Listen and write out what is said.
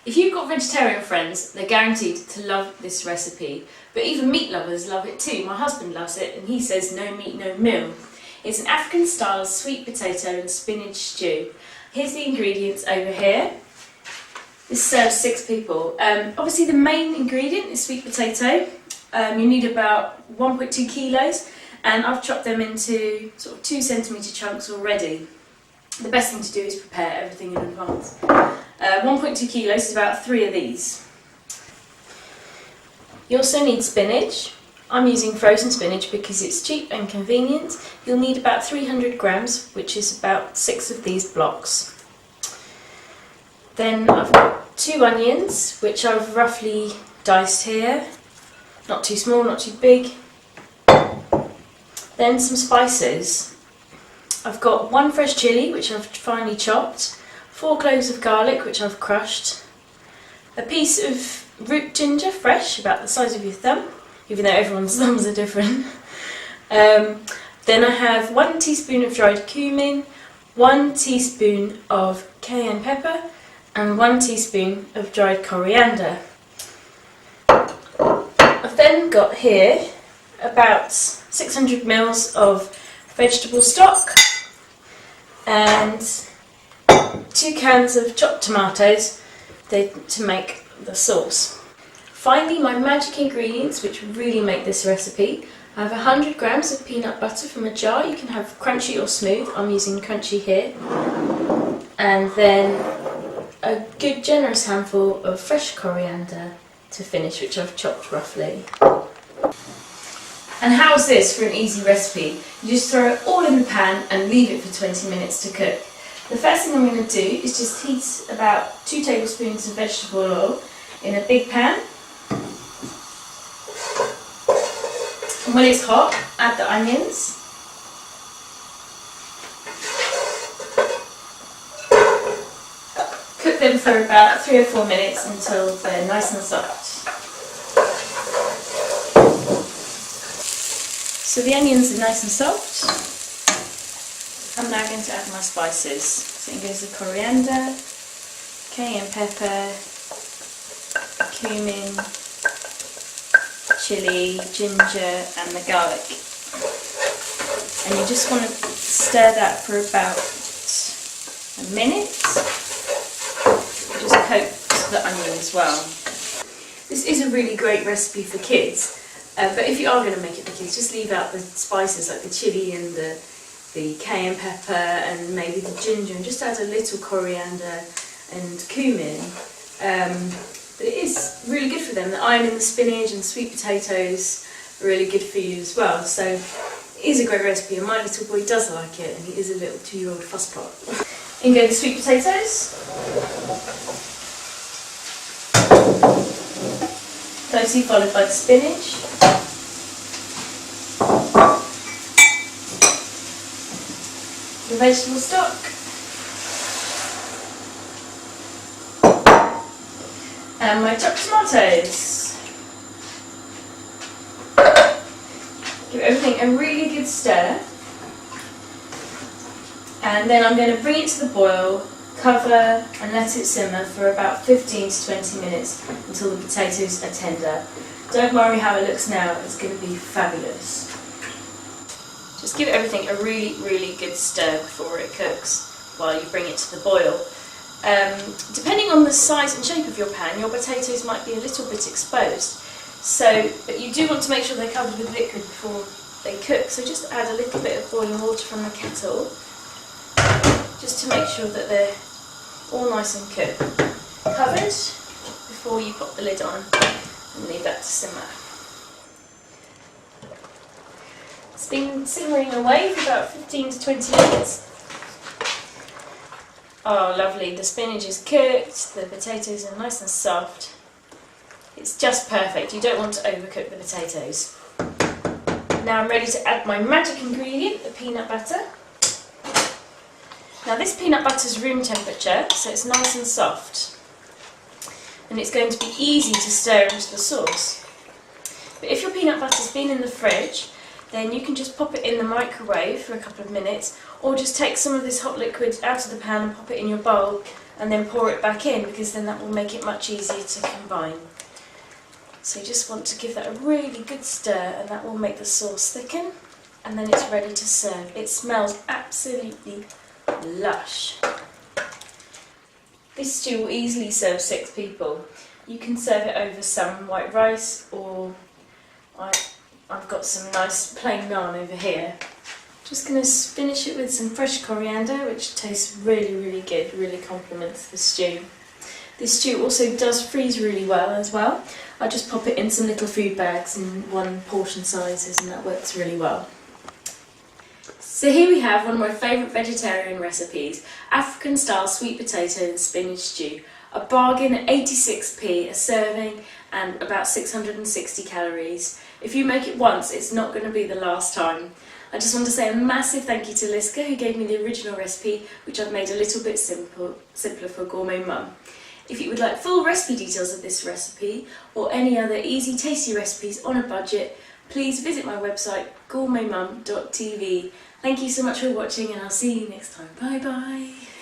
If you've got vegetarian friends, they're guaranteed to love this recipe, but even meat lovers love it too. My husband loves it and he says no meat, no meal. It's an African style sweet potato and spinach stew. Here's the ingredients over here. This serves 6 people. Obviously the main ingredient is sweet potato. You need about 1.2 kilos and I've chopped them into sort of 2 centimetre chunks already. The best thing to do is prepare everything in advance. 1.2 kilos is about 3 of these. You also need spinach. I'm using frozen spinach because it's cheap and convenient. You'll need about 300 grams, which is about 6 of these blocks. Then I've got 2 onions, which I've roughly diced here. Not too small, not too big. Then some spices. I've got 1 fresh chilli, which I've finely chopped, 4 cloves of garlic, which I've crushed, a piece of root ginger, fresh, about the size of your thumb, even though everyone's thumbs are different. Then I have 1 teaspoon of dried cumin, 1 teaspoon of cayenne pepper, and 1 teaspoon of dried coriander. I've then got here about 600 ml of vegetable stock and 2 cans of chopped tomatoes to make the sauce. Finally, my magic ingredients which really make this recipe. I have 100 grams of peanut butter from a jar. You can have crunchy or smooth. I'm using crunchy here. And then a good generous handful of fresh coriander to finish, which I've chopped roughly. And how's this for an easy recipe? You just throw it all in the pan and leave it for 20 minutes to cook. The first thing I'm going to do is just heat about 2 tablespoons of vegetable oil in a big pan. And when it's hot, add the onions. Cook them for about 3 or 4 minutes until they're nice and soft. So the onions are nice and soft. I'm now going to add my spices. So in goes the coriander, cayenne pepper, cumin, chilli, ginger and the garlic. And you just want to stir that for about a minute. Just coat the onion as well. This is a really great recipe for kids. But if you are going to make it for kids, just leave out the spices like the chilli and the cayenne pepper and maybe the ginger, and just add a little coriander and cumin. But it is really good for them. The iron in the spinach and sweet potatoes are really good for you as well. So it is a great recipe, and my little boy does like it, and he is a little 2-year-old fusspot. In go the sweet potatoes. Closely followed by the spinach. The vegetable stock. And my chopped tomatoes. Give everything a really good stir. And then I'm going to bring it to the boil, cover and let it simmer for about 15 to 20 minutes until the potatoes are tender. Don't worry how it looks now, it's going to be fabulous. Just give everything a really, really good stir before it cooks while you bring it to the boil. Depending on the size and shape of your pan, your potatoes might be a little bit exposed. But you do want to make sure they're covered with liquid before they cook. So just add a little bit of boiling water from the kettle, just to make sure that they're all nice and covered before you pop the lid on and leave that to simmer. It's been simmering away for about 15 to 20 minutes. Oh lovely, the spinach is cooked, the potatoes are nice and soft. It's just perfect, you don't want to overcook the potatoes. Now I'm ready to add my magic ingredient, the peanut butter. Now this peanut butter is room temperature, so it's nice and soft. And it's going to be easy to stir into the sauce. But if your peanut butter's been in the fridge, then you can just pop it in the microwave for a couple of minutes, or just take some of this hot liquid out of the pan and pop it in your bowl and then pour it back in, because then that will make it much easier to combine. So you just want to give that a really good stir, and that will make the sauce thicken, and then it's ready to serve. It smells absolutely lush. This stew will easily serve 6 people. You can serve it over some white rice, or I've got some nice plain naan over here. Just going to finish it with some fresh coriander, which tastes really, really good, really complements the stew. This stew also does freeze really well as well. I just pop it in some little food bags in 1 portion sizes, and that works really well. So here we have one of my favourite vegetarian recipes, African style sweet potato and spinach stew. A bargain at 86p a serving and about 660 calories. If you make it once, it's not going to be the last time. I just want to say a massive thank you to Liska, who gave me the original recipe, which I've made a little bit simpler for Gourmet Mum. If you would like full recipe details of this recipe or any other easy tasty recipes on a budget, please visit my website gourmetmum.tv. Thank you so much for watching, and I'll see you next time. Bye bye.